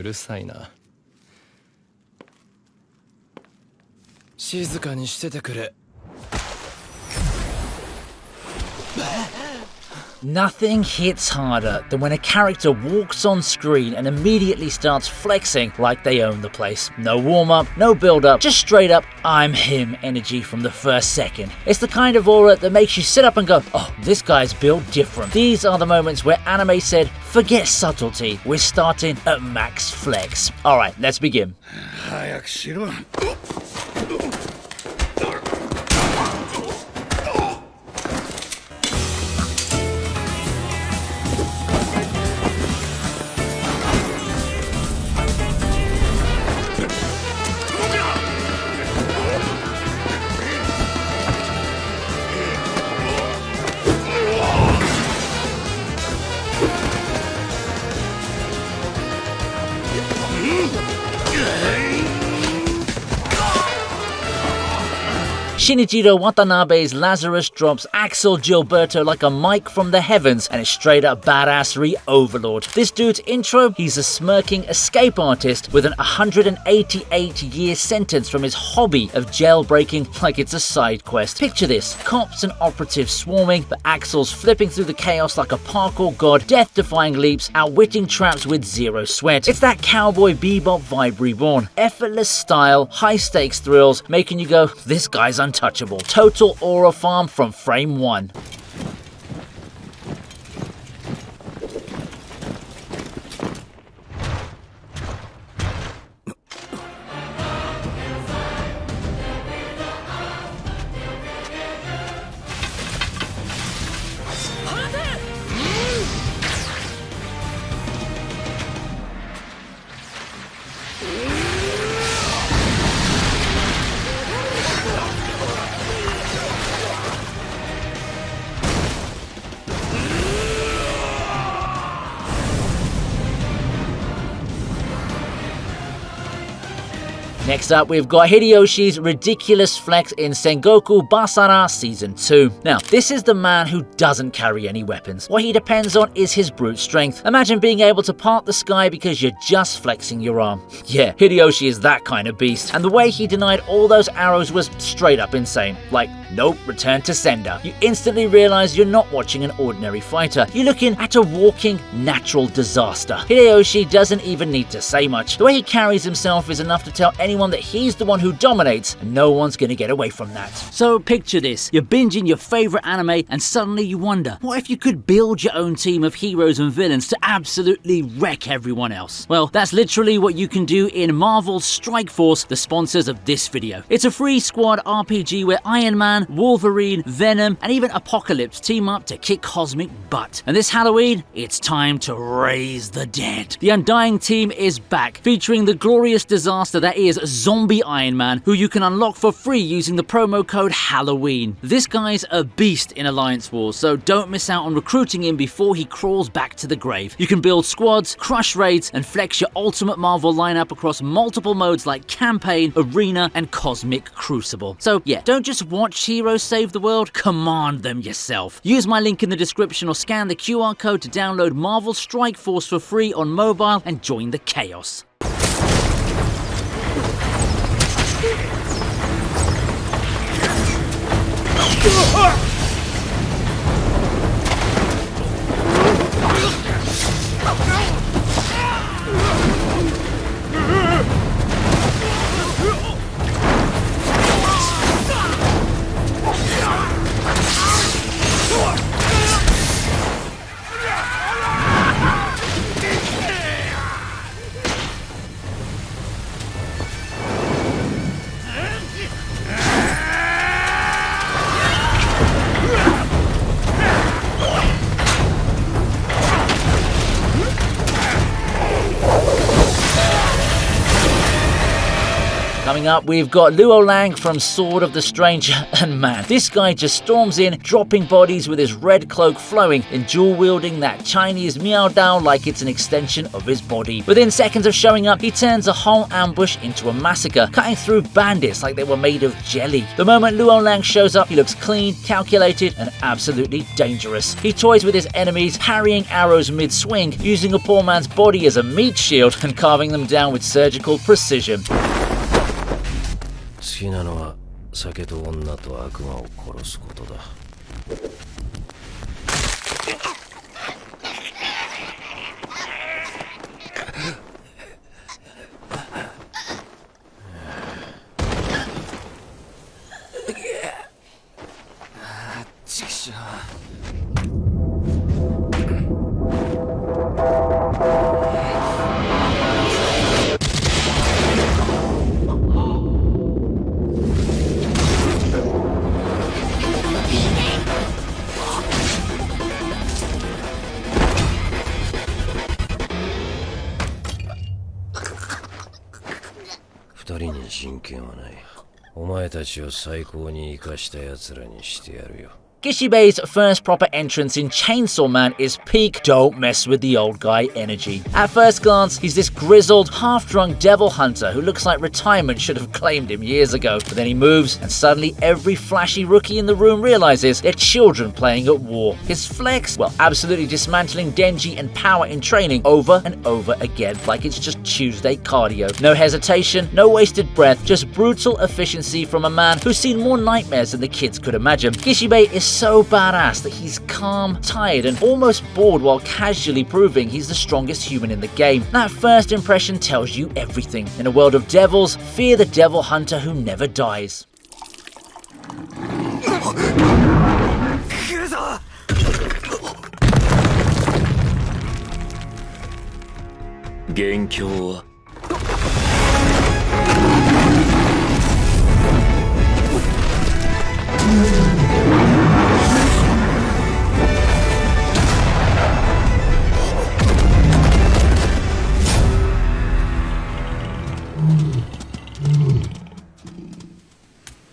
るさいな。静かにしててくれ。Nothing hits harder than when a character walks on screen and immediately starts flexing like they own the place. No warm-up, no build-up, just straight up I'm him energy from the first second. It's the kind of aura that makes you sit up and go, oh, this guy's built different. These are the moments where anime said, forget subtlety, we're starting at max flex. Alright, let's begin. Shinichiro Watanabe's Lazarus drops Axel Gilberto like a mic from the heavens and is straight up badassery overlord. This dude's intro, he's a smirking escape artist with an 188-year sentence from his hobby of jailbreaking like it's a side quest. Picture this, cops and operatives swarming, but Axel's flipping through the chaos like a parkour god, death-defying leaps, outwitting traps with zero sweat. It's that cowboy bebop vibe reborn. Effortless style, high-stakes thrills, making you go, this guy's untouchable. Total aura farm from frame one. Next up, we've got Hideyoshi's ridiculous flex in Sengoku Basara Season 2. Now, this is the man who doesn't carry any weapons. What he depends on is his brute strength. Imagine being able to part the sky because you're just flexing your arm. Yeah, Hideyoshi is that kind of beast. And the way he denied all those arrows was straight up insane. Like, nope, return to sender. You instantly realize you're not watching an ordinary fighter. You're looking at a walking natural disaster. Hideyoshi doesn't even need to say much. The way he carries himself is enough to tell anyone that he's the one who dominates, and no one's gonna get away from that. So picture this, you're binging your favorite anime and suddenly you wonder, what if you could build your own team of heroes and villains to absolutely wreck everyone else? Well, that's literally what you can do in Marvel's Strike Force, the sponsors of this video. It's a free squad RPG where Iron Man, Wolverine, Venom, and even Apocalypse team up to kick cosmic butt. And this Halloween, it's time to raise the dead. The Undying team is back, featuring the glorious disaster that is Zombie Iron Man, who you can unlock for free using the promo code Halloween. This guy's a beast in Alliance Wars, so don't miss out on recruiting him before he crawls back to the grave. You can build squads, crush raids, and flex your ultimate Marvel lineup across multiple modes like Campaign, Arena, and Cosmic Crucible. So yeah, don't just watch heroes save the world, command them yourself. Use my link in the description or scan the QR code to download Marvel Strike Force for free on mobile and join the chaos. Coming up, we've got Luo Lang from Sword of the Stranger, and man, this guy just storms in, dropping bodies with his red cloak flowing and dual-wielding that Chinese Miao Dao like it's an extension of his body. Within seconds of showing up, he turns a whole ambush into a massacre, cutting through bandits like they were made of jelly. The moment Luo Lang shows up, he looks clean, calculated, and absolutely dangerous. He toys with his enemies, parrying arrows mid-swing, using a poor man's body as a meat shield and carving them down with surgical precision. 好きなのは酒と女と悪魔を殺すことだ。二人に人権はない。お前たちを最高に生かした奴らにしてやるよ。Gishibei's first proper entrance in Chainsaw Man is peak don't mess with the old guy energy. At first glance, he's this grizzled, half-drunk devil hunter who looks like retirement should have claimed him years ago. But then he moves, and suddenly every flashy rookie in the room realizes they're children playing at war. His flex? Well, absolutely dismantling Denji and power in training over and over again, like it's just Tuesday cardio. No hesitation, no wasted breath, just brutal efficiency from a man who's seen more nightmares than the kids could imagine. Gishibei is so badass that he's calm, tired, and almost bored while casually proving he's the strongest human in the game. That first impression tells you everything. In a world of devils, fear the devil hunter who never dies. 元凶は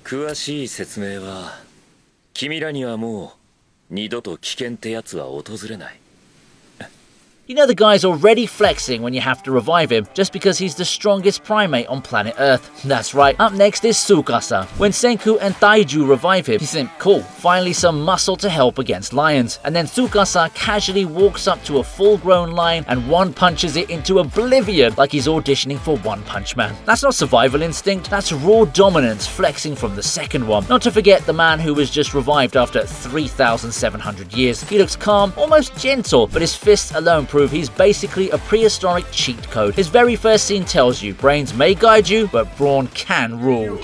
詳しい説明は君らにはもう二度と危険ってやつは訪れない。 You know the guy's already flexing when you have to revive him just because he's the strongest primate on planet Earth. That's right, up next is Tsukasa. When Senku and Taiju revive him, you think, cool, finally some muscle to help against lions. And then Tsukasa casually walks up to a full-grown lion and one-punches it into oblivion like he's auditioning for One Punch Man. That's not survival instinct, that's raw dominance flexing from the second one. Not to forget the man who was just revived after 3,700 years. He looks calm, almost gentle, but his fists alone prove he's basically a prehistoric cheat code. His very first scene tells you, brains may guide you, but brawn can rule.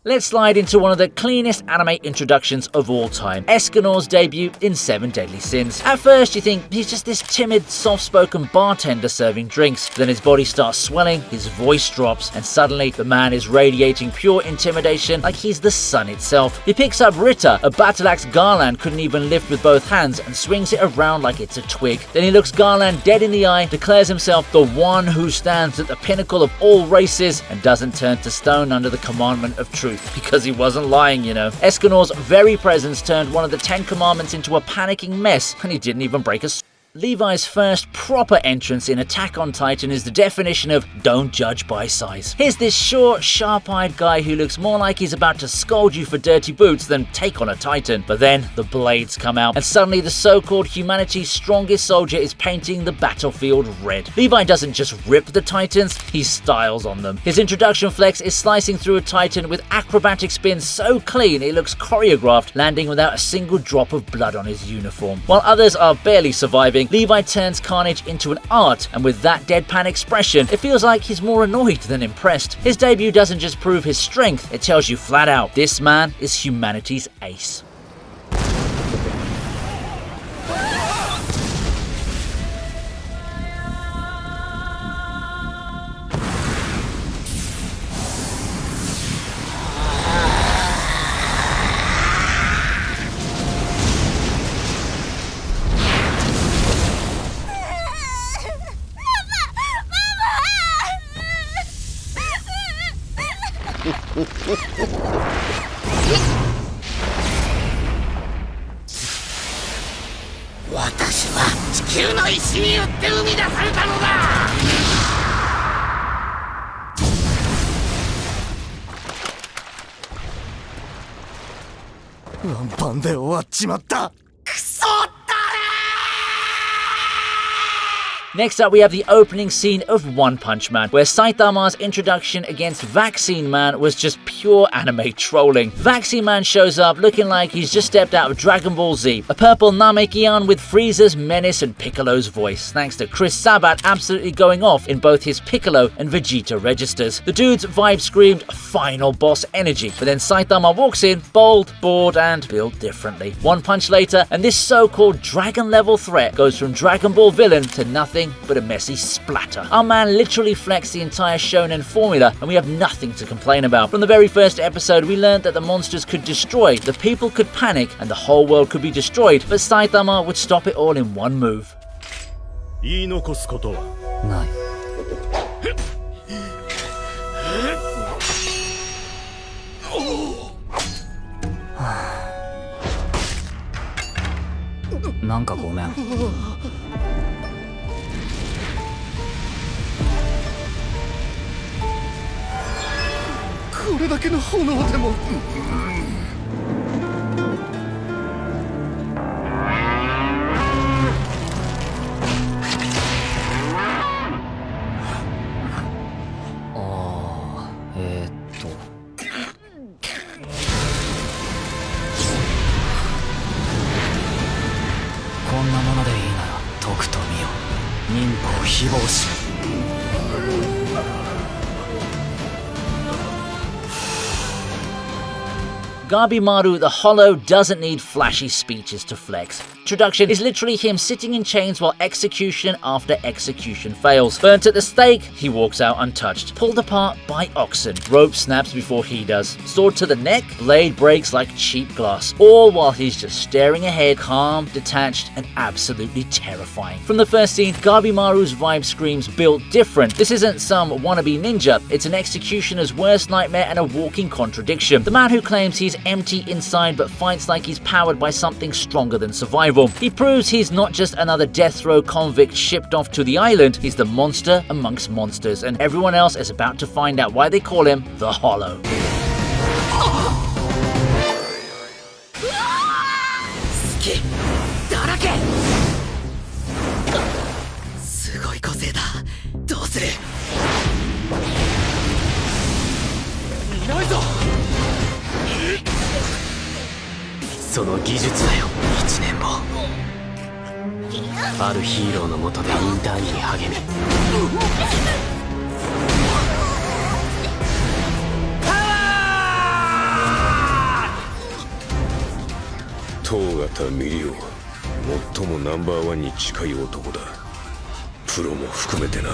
Let's slide into one of the cleanest anime introductions of all time, Escanor's debut in Seven Deadly Sins. At first you think he's just this timid, soft-spoken bartender serving drinks, but then his body starts swelling, his voice drops, and suddenly the man is radiating pure intimidation like he's the sun itself. He picks up Rita, a battle axe Garland couldn't even lift with both hands, and swings it around like it's a twig. Then he looks Garland dead in the eye, declares himself the one who stands at the pinnacle of all races, and doesn't turn to stone under the commandment of truth. Because he wasn't lying, you know. Escanor's very presence turned one of the 10 Commandments into a panicking mess, and he didn't even break a Levi's first proper entrance in Attack on Titan is the definition of don't judge by size. Here's this short, sharp-eyed guy who looks more like he's about to scold you for dirty boots than take on a Titan. But then the blades come out, and suddenly the so-called humanity's strongest soldier is painting the battlefield red. Levi doesn't just rip the Titans, he styles on them. His introduction flex is slicing through a Titan with acrobatic spins so clean it looks choreographed, landing without a single drop of blood on his uniform. While others are barely surviving, Levi turns carnage into an art, and with that deadpan expression, it feels like he's more annoyed than impressed. His debut doesn't just prove his strength, it tells you flat out, this man is humanity's ace. Next up, we have the opening scene of One Punch Man, where Saitama's introduction against Vaccine Man was just pure anime trolling. Vaccine Man shows up looking like he's just stepped out of Dragon Ball Z, a purple Namekian with Frieza's menace and Piccolo's voice, thanks to Chris Sabat absolutely going off in both his Piccolo and Vegeta registers. The dude's vibe screamed final boss energy, but then Saitama walks in, bold, bored, and built differently. One punch later, and this so-called dragon level threat goes from Dragon Ball villain to nothing but a messy splatter. Our man literally flexed the entire shonen formula, and we have nothing to complain about. From the very first episode, we learned that the monsters could destroy, the people could panic, and the whole world could be destroyed, but Saitama would stop it all in one move. 言い残すことはない。なんかごめん。これだけの炎でも。こんなものでいいならとくと見よ。忍法非暴死。Gabimaru the Hollow doesn't need flashy speeches to flex. Introduction is literally him sitting in chains while execution after execution fails. Burnt at the stake, he walks out untouched. Pulled apart by oxen. Rope snaps before he does. Sword to the neck, blade breaks like cheap glass. All while he's just staring ahead, calm, detached, and absolutely terrifying. From the first scene, Gabimaru's vibe screams built different. This isn't some wannabe ninja, it's an executioner's worst nightmare and a walking contradiction. The man who claims he's empty inside but fights like he's powered by something stronger than survival. He proves he's not just another death row convict shipped off to the island, he's the monster amongst monsters, and everyone else is about to find out why they call him the Hollow.その技術だよ、1年後。あるヒーローの下でインターンに励み。東方ミリオ、最もナンバーワンに近い男だ。プロも含めてな。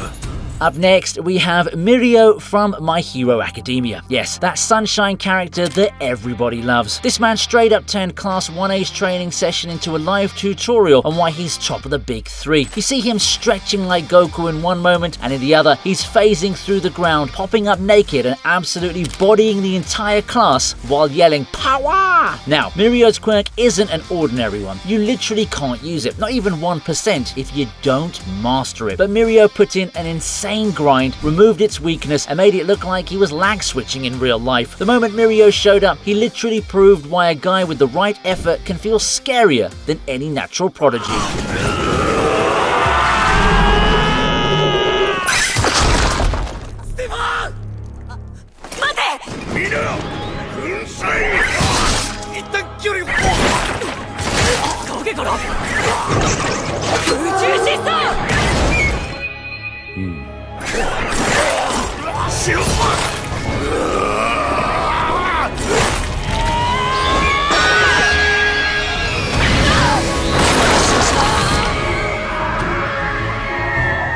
Up next, we have Mirio from My Hero Academia. Yes, that sunshine character that everybody loves. This man straight up turned Class 1A's training session into a live tutorial on why he's top of the big three. You see him stretching like Goku in one moment, and in the other, he's phasing through the ground, popping up naked and absolutely bodying the entire class while yelling power! Now, Mirio's quirk isn't an ordinary one. You literally can't use it, not even 1%, if you don't master it. But Mirio put in an insane grind, removed its weakness, and made it look like he was lag switching in real life. The moment Mirio showed up, he literally proved why a guy with the right effort can feel scarier than any natural prodigy.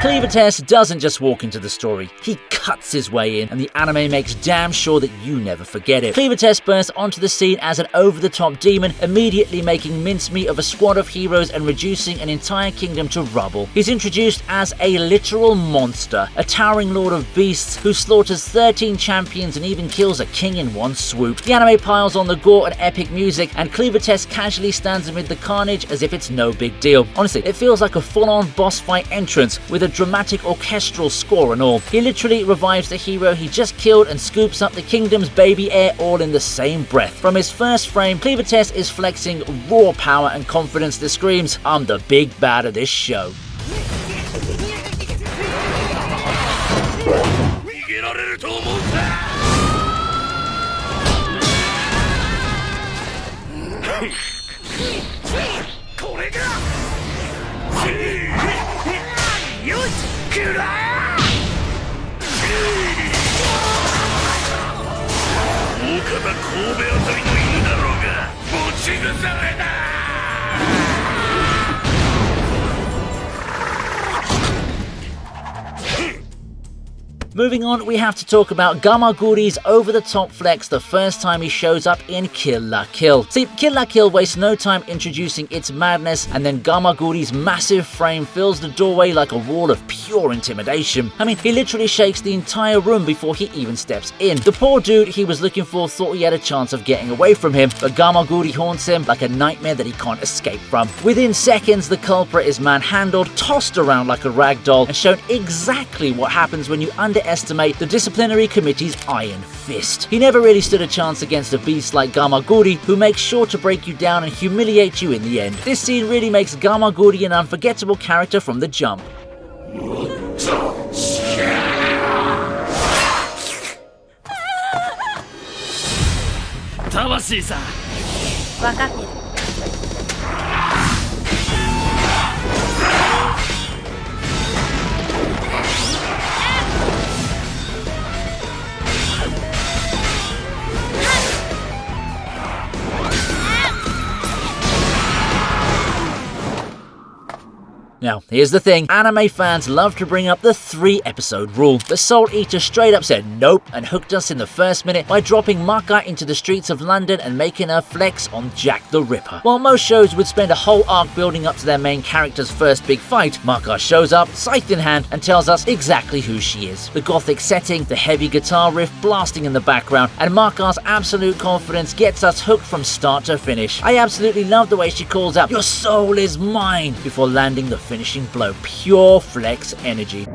Cleaver doesn't just walk into the story, he cuts his way in, and the anime makes damn sure that you never forget it. Cleaver bursts onto the scene as an over-the-top demon, immediately making mincemeat of a squad of heroes and reducing an entire kingdom to rubble. He's introduced as a literal monster, a towering lord of beasts who slaughters 13 champions and even kills a king in one swoop. The anime piles on the gore and epic music, and Cleaver casually stands amid the carnage as if it's no big deal. Honestly, it feels like a full-on boss fight entrance with a dramatic orchestral score and all. He literally revives the hero he just killed and scoops up the kingdom's baby heir all in the same breath. From his first frame, Cleaver is flexing raw power and confidence that screams, "I'm the big bad of this show." Moving on, we have to talk about Gamaguri's over-the-top flex the first time he shows up in Kill La Kill. See, Kill La Kill wastes no time introducing its madness, and then Gamaguri's massive frame fills the doorway like a wall of pure intimidation. I mean, he literally shakes the entire room before he even steps in. The poor dude he was looking for thought he had a chance of getting away from him, but Gamaguri haunts him like a nightmare that he can't escape from. Within seconds, the culprit is manhandled, tossed around like a rag doll, and shown exactly what happens when you underestimate the disciplinary committee's iron fist. He never really stood a chance against a beast like Gamaguri, who makes sure to break you down and humiliate you in the end. This scene really makes Gamaguri an unforgettable character from the jump. 魂さ。分かってる。Now, here's the thing, anime fans love to bring up the 3-episode rule, but Soul Eater straight up said nope and hooked us in the first minute by dropping Maka into the streets of London and making her flex on Jack the Ripper. While most shows would spend a whole arc building up to their main character's first big fight, Maka shows up, scythe in hand, and tells us exactly who she is. The gothic setting, the heavy guitar riff blasting in the background, and Maka's absolute confidence gets us hooked from start to finish. I absolutely love the way she calls out, "Your soul is mine," before landing the finishing blow. Pure flex energy.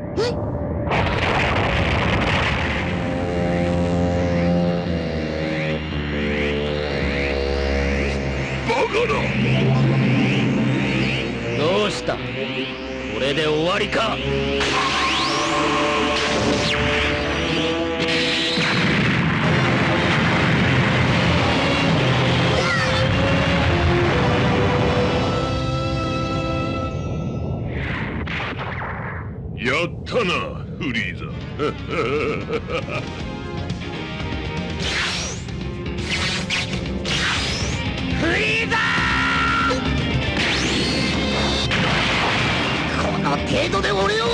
どうした？これで終わりか？やったな、フリーザ。フリーザー！この程度で俺を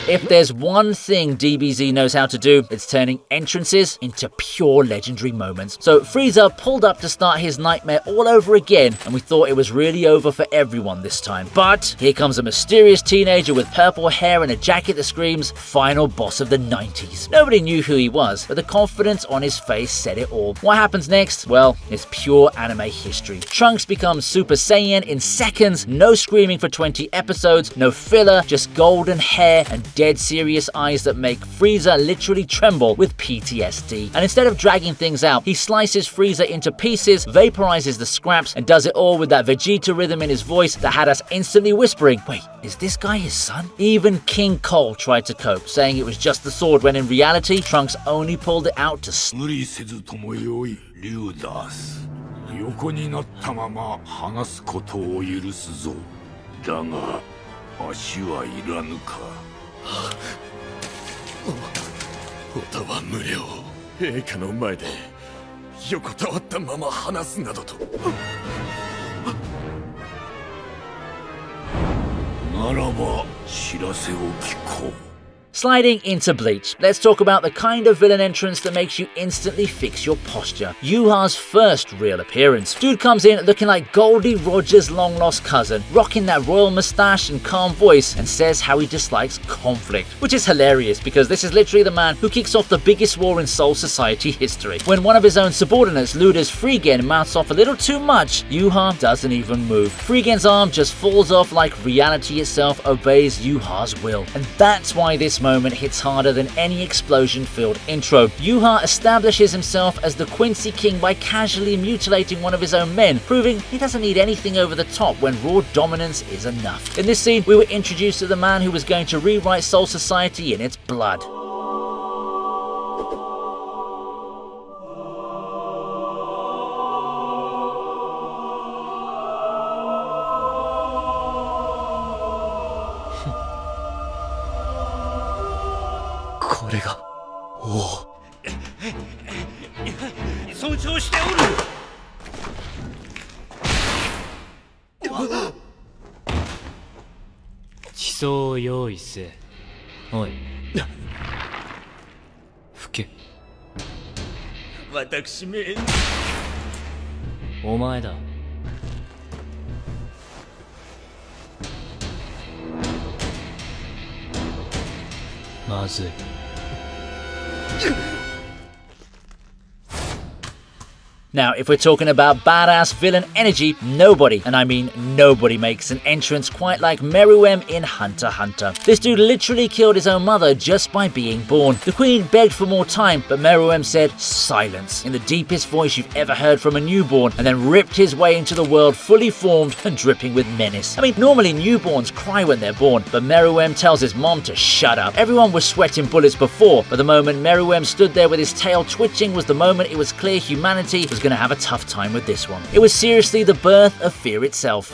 If there's one thing DBZ knows how to do, it's turning entrances into pure legendary moments. So Frieza pulled up to start his nightmare all over again, and we thought it was really over for everyone this time. But here comes a mysterious teenager with purple hair and a jacket that screams, final boss of the 90s. Nobody knew who he was, but the confidence on his face said it all. What happens next? Well, it's pure anime history. Trunks becomes Super Saiyan in seconds, no screaming for 20 episodes, no filler, just golden hair and dead serious eyes that make Frieza literally tremble with PTSD. And instead of dragging things out, he slices Frieza into pieces, vaporizes the scraps, and does it all with that Vegeta rhythm in his voice that had us instantly whispering, wait, is this guy his son? Even King Cole tried to cope, saying it was just the sword when in reality, Trunks only pulled it out to 無理せずともよいリュウダース横になったまま話すことを許すぞだが足はいらぬかオタは無料陛下の前で横たわったまま話すなどとならば知らせを聞こう Sliding into Bleach, let's talk about the kind of villain entrance that makes you instantly fix your posture. Yuha's first real appearance. Dude comes in looking like Goldie Roger's long-lost cousin, rocking that royal mustache and calm voice, and says how he dislikes conflict. Which is hilarious because this is literally the man who kicks off the biggest war in Soul Society history. When one of his own subordinates, Luda's Freegan, mouths off a little too much, Yuha doesn't even move. Freegan's arm just falls off like reality itself obeys Yuha's will. And that's why this moment hits harder than any explosion-filled intro. Yuha establishes himself as the Quincy King by casually mutilating one of his own men, proving he doesn't need anything over the top when raw dominance is enough. In this scene, we were introduced to the man who was going to rewrite Soul Society in its blood. Now, if we're talking about badass villain energy, nobody, and I mean nobody, makes an entrance quite like Meruem in Hunter x Hunter. This dude literally killed his own mother just by being born. The queen begged for more time, but Meruem said silence in the deepest voice you've ever heard from a newborn, and then ripped his way into the world fully formed and dripping with menace. I mean, normally newborns cry when they're born, but Meruem tells his mom to shut up. Everyone was sweating bullets before, but the moment Meruem stood there with his tail twitching was the moment it was clear humanity was going to have a tough time with this one. It was seriously the birth of fear itself.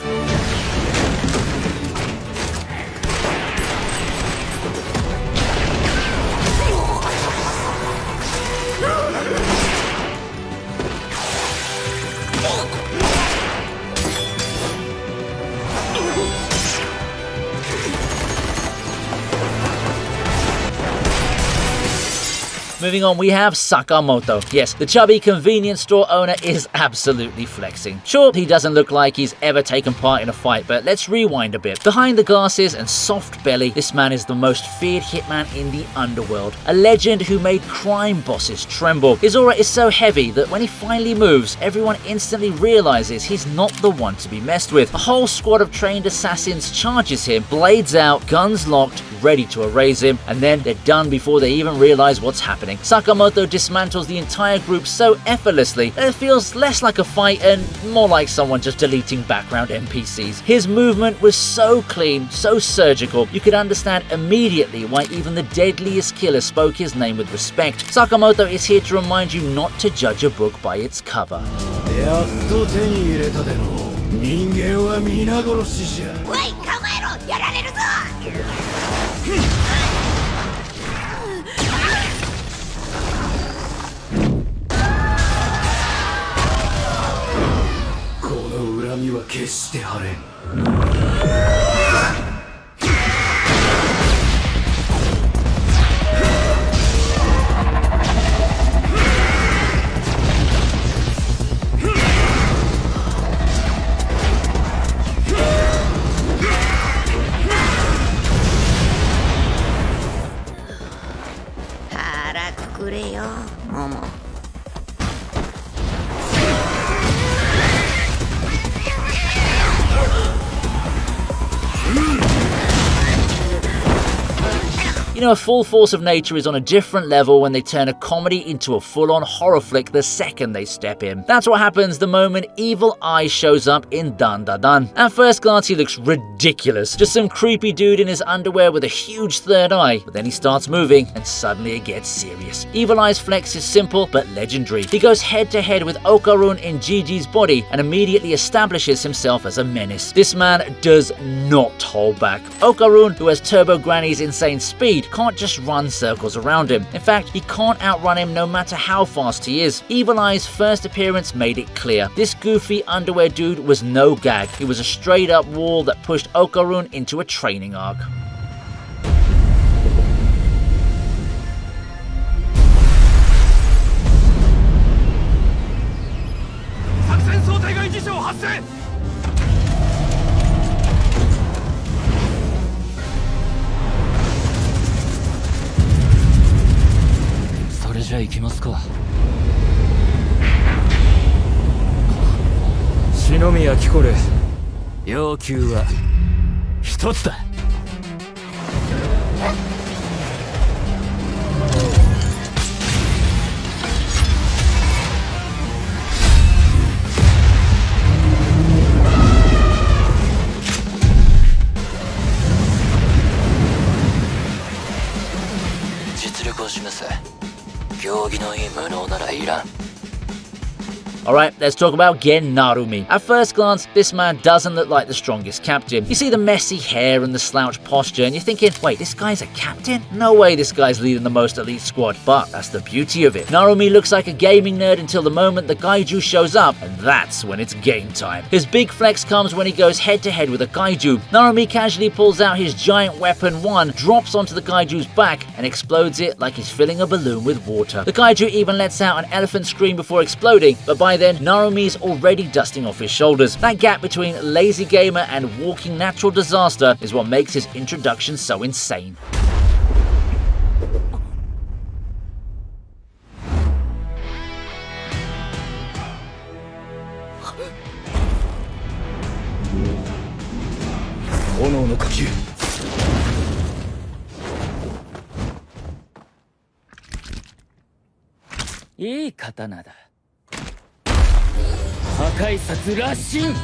Moving on, we have Sakamoto. Yes, the chubby convenience store owner is absolutely flexing. Sure, he doesn't look like he's ever taken part in a fight, but let's rewind a bit. Behind the glasses and soft belly, this man is the most feared hitman in the underworld. A legend who made crime bosses tremble. His aura is so heavy that when he finally moves, everyone instantly realizes he's not the one to be messed with. A whole squad of trained assassins charges him, blades out, guns locked, ready to erase him, and then they're done before they even realize what's happening. Sakamoto dismantles the entire group so effortlessly that it feels less like a fight and more like someone just deleting background NPCs. His movement was so clean, so surgical, you could understand immediately why even the deadliest killer spoke his name with respect. Sakamoto is here to remind you not to judge a book by its cover. やっと手に入れたでの人間は皆殺しじゃおい考えろやられるぞこの恨みは決して晴れんくれよモモ。You know, Full Force of Nature is on a different level when they turn a comedy into a full-on horror flick the second they step in. That's what happens the moment Evil Eye shows up in Dan Da Dan. At first glance, he looks ridiculous. Just some creepy dude in his underwear with a huge third eye. But then he starts moving, and suddenly it gets serious. Evil Eye's flex is simple but legendary. He goes head-to-head with Okarun in Gigi's body and immediately establishes himself as a menace. This man does not hold back. Okarun, who has Turbo Granny's insane speed, can't just run circles around him. In fact, he can't outrun him no matter how fast he is. Evil Eye's first appearance made it clear. This goofy underwear dude was no gag. He was a straight up wall that pushed Okarun into a training arc.じゃあ行きますか。篠宮貴子る要求は一つだ。実力を示せ。行儀のいい無能ならいらん。Alright, let's talk about Gen Narumi. At first glance, this man doesn't look like the strongest captain. You see the messy hair and the slouched posture and you're thinking, wait, this guy's a captain? No way this guy's leading the most elite squad, but that's the beauty of it. Narumi looks like a gaming nerd until the moment the Gaiju shows up, and that's when it's game time. His big flex comes when he goes head to head with a Gaiju. Narumi casually pulls out his giant weapon 1, drops onto the Gaiju's back, and explodes it like he's filling a balloon with water. The Gaiju even lets out an elephant scream before exploding, but by then, Narumi's already dusting off his shoulders. That gap between lazy gamer and walking natural disaster is what makes his introduction so insane. "いい刀だ。破壊殺羅針!"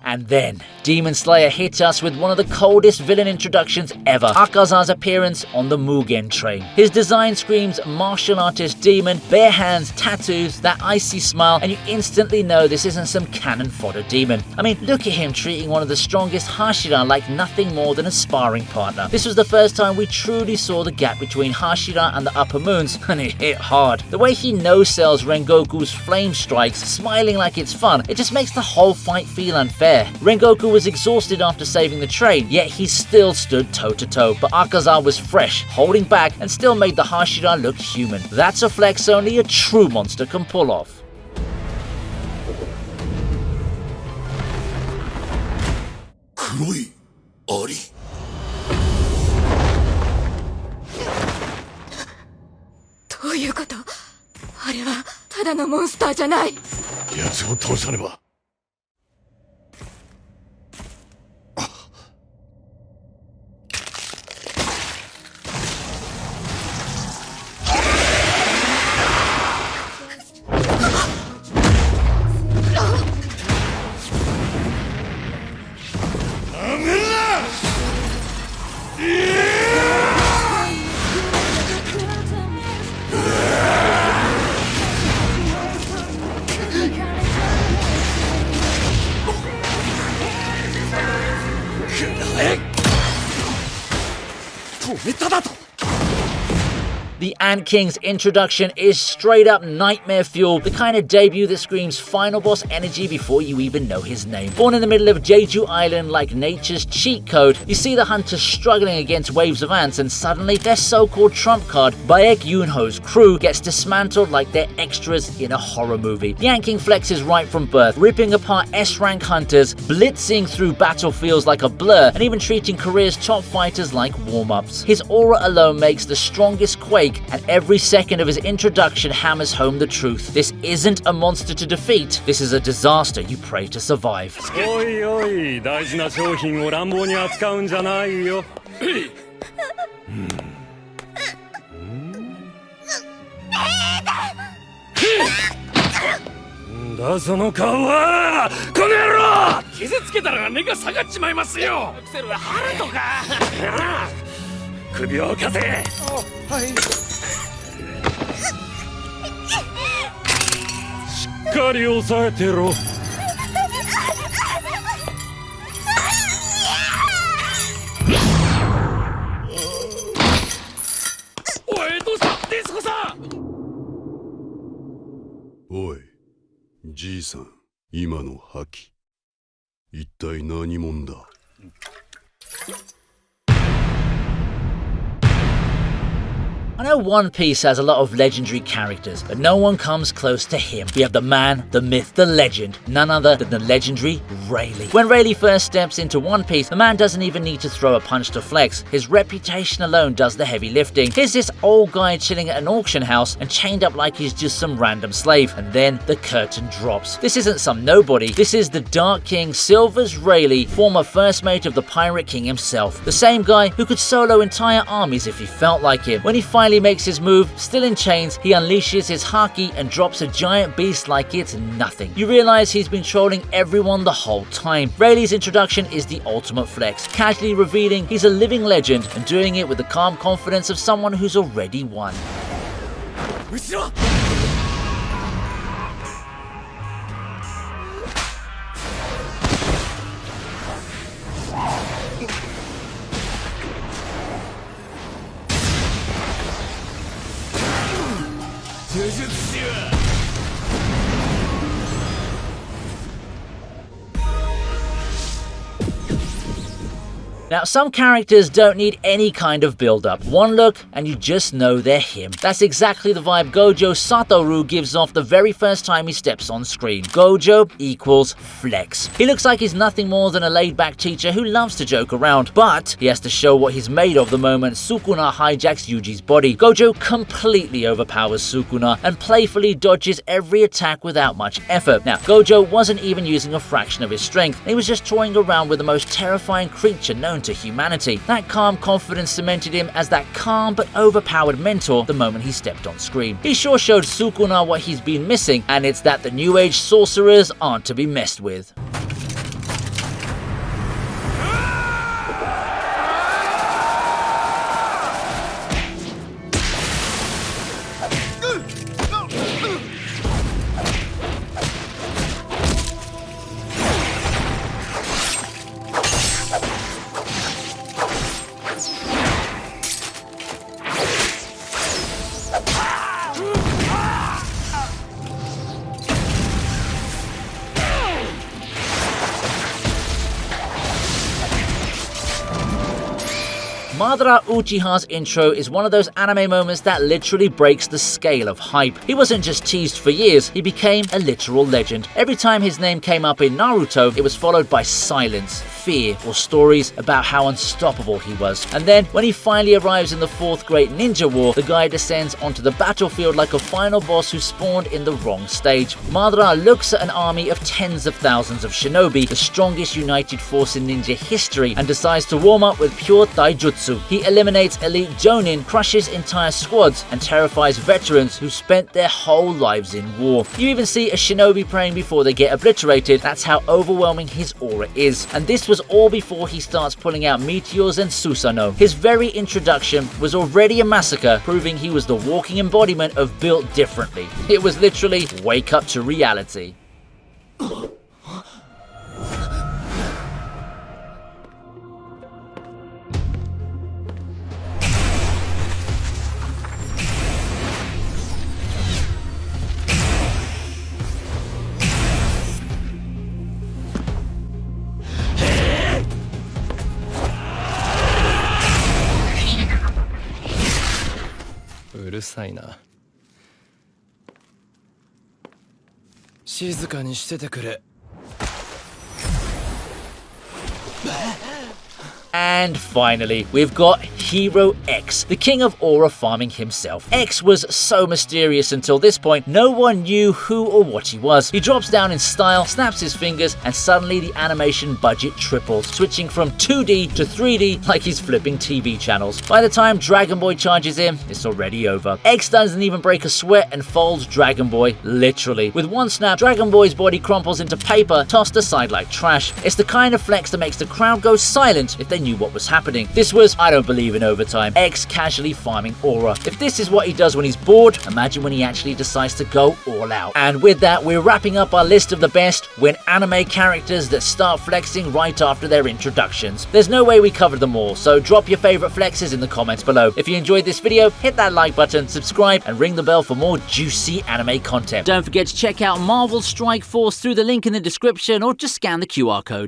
And then, Demon Slayer hit us with one of the coldest villain introductions ever, Akaza's appearance on the Mugen train. His design screams martial artist demon, bare hands, tattoos, that icy smile, and you instantly know this isn't some cannon fodder demon. I mean, look at him treating one of the strongest Hashira like nothing more than a sparring partner. This was the first time we truly saw the gap between Hashira and the upper moons, and it hit hard. The way he no-sells Rengoku's flame strikes, smiling like it's fun, it just makes the whole fight feel unfair. Rengoku was exhausted after saving the train, yet he still stood toe-to-toe, but Akaza was fresh, holding back, and still made the Hashira look human. That's a flex only a true monster can pull off. Kuroi Ari. どういうこと？あれはただのモンスターじゃない。奴を通さねば。The Ant King's introduction is straight up nightmare fuel, the kind of debut that screams final boss energy before you even know his name. Born in the middle of Jeju Island like nature's cheat code, you see the hunters struggling against waves of ants, and suddenly their so-called trump card, Baek Yoonho's crew, gets dismantled like they're extras in a horror movie. The Ant King flexes right from birth, ripping apart S-rank hunters, blitzing through battlefields like a blur, and even treating career's top fighters like warm-ups. His aura alone makes the strongest quake, and every second of his introduction hammers home the truth. This isn't a monster to defeat, this is a disaster you pray to survive. おいおい、大事な商品を乱暴に扱うんじゃないよ。なんだその顔は！この野郎！傷つけたら根が下がっちまいますよ。アクセルはハルトか。首を貸せ。はい。しっかり押さえてろ。おい、どうした？ディスコさん！おい、じいさん、今の覇気、一体何者だ？ I know One Piece has a lot of legendary characters, but no one comes close to him. We have the man, the myth, the legend, none other than the legendary Rayleigh. When Rayleigh first steps into One Piece, the man doesn't even need to throw a punch to flex. His reputation alone does the heavy lifting. Here's this old guy chilling at an auction house and chained up like he's just some random slave, and then the curtain drops. This isn't some nobody, this is the Dark King Silver's Rayleigh, former first mate of the Pirate King himself. The same guy who could solo entire armies if he felt like it. When he finally makes his move, still in chains, he unleashes his haki and drops a giant beast like it's nothing. You realize he's been trolling everyone the whole time. Rayleigh's introduction is the ultimate flex, casually revealing he's a living legend and doing it with the calm confidence of someone who's already won. Now, some characters don't need any kind of build-up. One look and you just know they're him. That's exactly the vibe Gojo Satoru gives off the very first time he steps on screen. Gojo equals flex. He looks like he's nothing more than a laid-back teacher who loves to joke around, but he has to show what he's made of the moment Sukuna hijacks Yuji's body. Gojo completely overpowers Sukuna and playfully dodges every attack without much effort. Now, Gojo wasn't even using a fraction of his strength. He was just toying around with the most terrifying creature known to humanity. That calm confidence cemented him as that calm but overpowered mentor the moment he stepped on screen. He sure showed Sukuna what he's been missing, and it's that the new age sorcerers aren't to be messed with. Madara Uchiha's intro is one of those anime moments that literally breaks the scale of hype. He wasn't just teased for years, he became a literal legend. Every time his name came up in Naruto, it was followed by silence, fear, or stories about how unstoppable he was. And then, when he finally arrives in the 4th Great Ninja War, the guy descends onto the battlefield like a final boss who spawned in the wrong stage. Madara looks at an army of tens of thousands of shinobi, the strongest united force in ninja history, and decides to warm up with pure taijutsu. He eliminates elite jonin, crushes entire squads, and terrifies veterans who spent their whole lives in war. You even see a shinobi praying before they get obliterated. That's how overwhelming his aura is. And this was all before he starts pulling out meteors and Susanoo. His very introduction was already a massacre, proving he was the walking embodiment of built differently. It was literally wake up to reality. うるさいな。静かにしててくれ。And finally, we've got Hero X, the king of aura farming himself. X was so mysterious until this point, no one knew who or what he was. He drops down in style, snaps his fingers, and suddenly the animation budget triples, switching from 2D to 3D like he's flipping TV channels. By the time Dragon Boy charges in, it's already over. X doesn't even break a sweat and folds Dragon Boy, literally. With one snap, Dragon Boy's body crumples into paper, tossed aside like trash. It's the kind of flex that makes the crowd go silent if they knew what was happening. This was, I don't believe in overtime, X casually farming aura. If this is what he does when he's bored, imagine when he actually decides to go all out. And with that, we're wrapping up our list of the best when anime characters that start flexing right after their introductions. There's no way we covered them all, so drop your favorite flexes in the comments below. If you enjoyed this video, hit that like button, subscribe, and ring the bell for more juicy anime content. Don't forget to check out Marvel Strike Force through the link in the description or just scan the QR code.